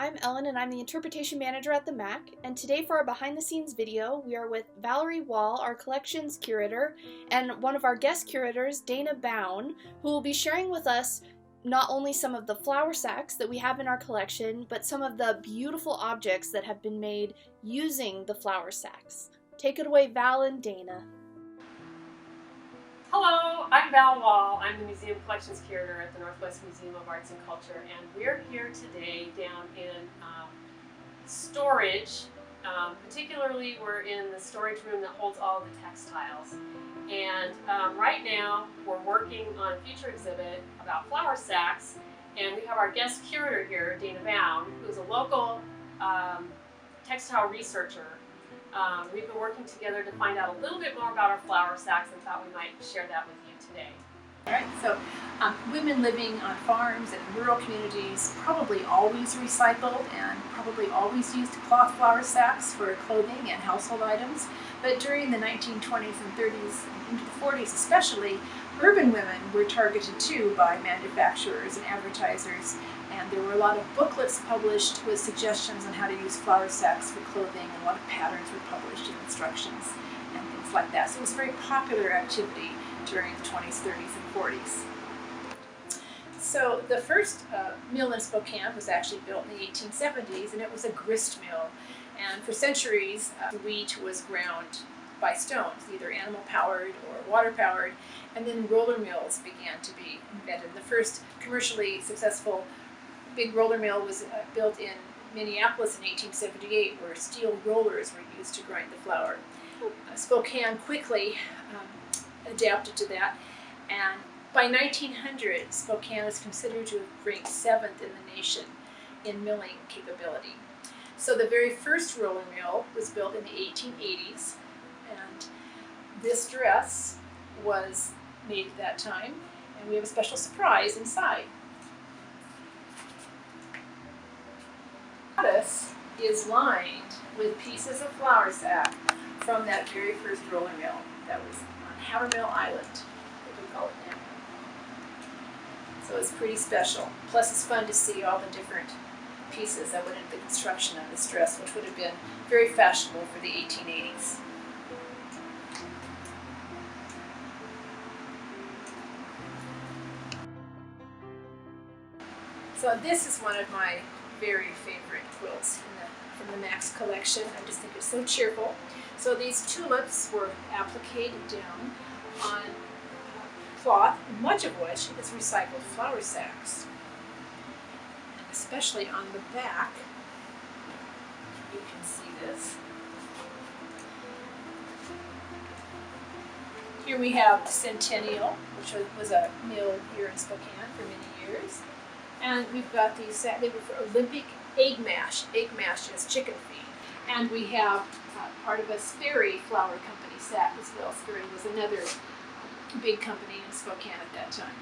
I'm Ellen and I'm the Interpretation Manager at the MAC, and today for our behind the scenes video we are with Valerie Wall, our Collections Curator, and one of our guest curators, Dana Bown, who will be sharing with us not only some of the flour sacks that we have in our collection, but some of the beautiful objects that have been made using the flour sacks. Take it away, Val and Dana. Hello, I'm Val Wall. I'm the Museum Collections Curator at the Northwest Museum of Arts and Culture, and we're here today down in storage. Particularly, we're in the storage room that holds all the textiles. And right now, we're working on a future exhibit about flour sacks, and we have our guest curator here, Dana Bown, who's a local textile researcher. We've been working together to find out a little bit more about our flour sacks and thought we might share that with you today. All right, so women living on farms and rural communities probably always recycled and probably always used cloth flour sacks for clothing and household items. But during the 1920s and 30s and into the 40s especially, urban women were targeted too by manufacturers and advertisers. And there were a lot of booklets published with suggestions on how to use flour sacks for clothing, and a lot of patterns were published and instructions and things like that. So it was a very popular activity during the 20s, 30s, and 40s. So the first mill in Spokane was actually built in the 1870s, and it was a grist mill. And for centuries, wheat was ground by stones, either animal-powered or water-powered, and then roller mills began to be invented. The first commercially successful big roller mill was built in Minneapolis in 1878, where steel rollers were used to grind the flour. Spokane quickly adapted to that, and by 1900, Spokane was considered to have ranked 7th in the nation in milling capability. So the very first roller mill was built in the 1880s, and this dress was made at that time, and we have a special surprise inside. This is lined with pieces of flour sack from that very first roller mill that was on Hammermill Island, what we call it now. So it's pretty special. Plus it's fun to see all the different pieces that went into the construction of this dress, which would have been very fashionable for the 1880s. So this is one of my very favorite quilts from the Max collection. I just think it's so cheerful. So these tulips were appliqued down on cloth, much of which is recycled flour sacks. And especially on the back, you can see this. Here we have Centennial, which was a mill here in Spokane for many years. And we've got these, they were for Olympic egg mash is chicken feed. And we have part of a Sperry Flour Company sack as well. Sperry was another big company in Spokane at that time.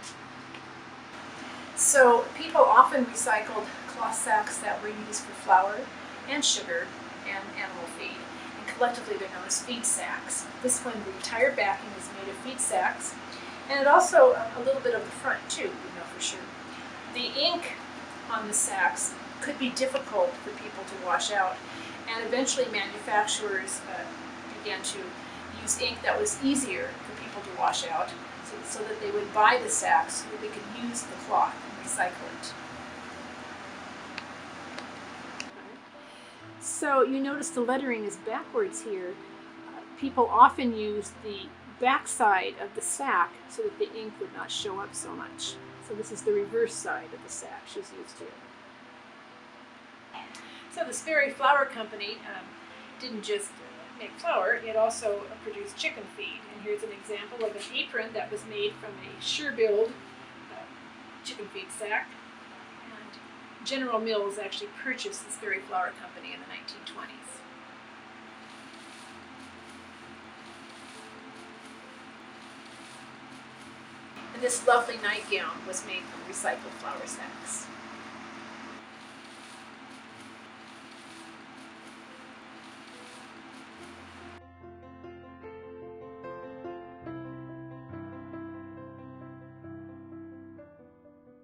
So people often recycled cloth sacks that were used for flour and sugar and animal feed. And collectively they're known as feed sacks. This one, the entire backing is made of feed sacks. And it also, a little bit of the front too, we know for sure. The ink on the sacks could be difficult for people to wash out, and eventually manufacturers began to use ink that was easier for people to wash out, so that they would buy the sacks so that they could use the cloth and recycle it. So you notice the lettering is backwards here. People often use the back side of the sack so that the ink would not show up so much. So this is the reverse side of the sack she's used here. So the Sperry Flour Company didn't just make flour, it also produced chicken feed. And here's an example of an apron that was made from a sure-build chicken feed sack. And General Mills actually purchased the Sperry Flour Company in the 1920s. And this lovely nightgown was made from recycled flour sacks.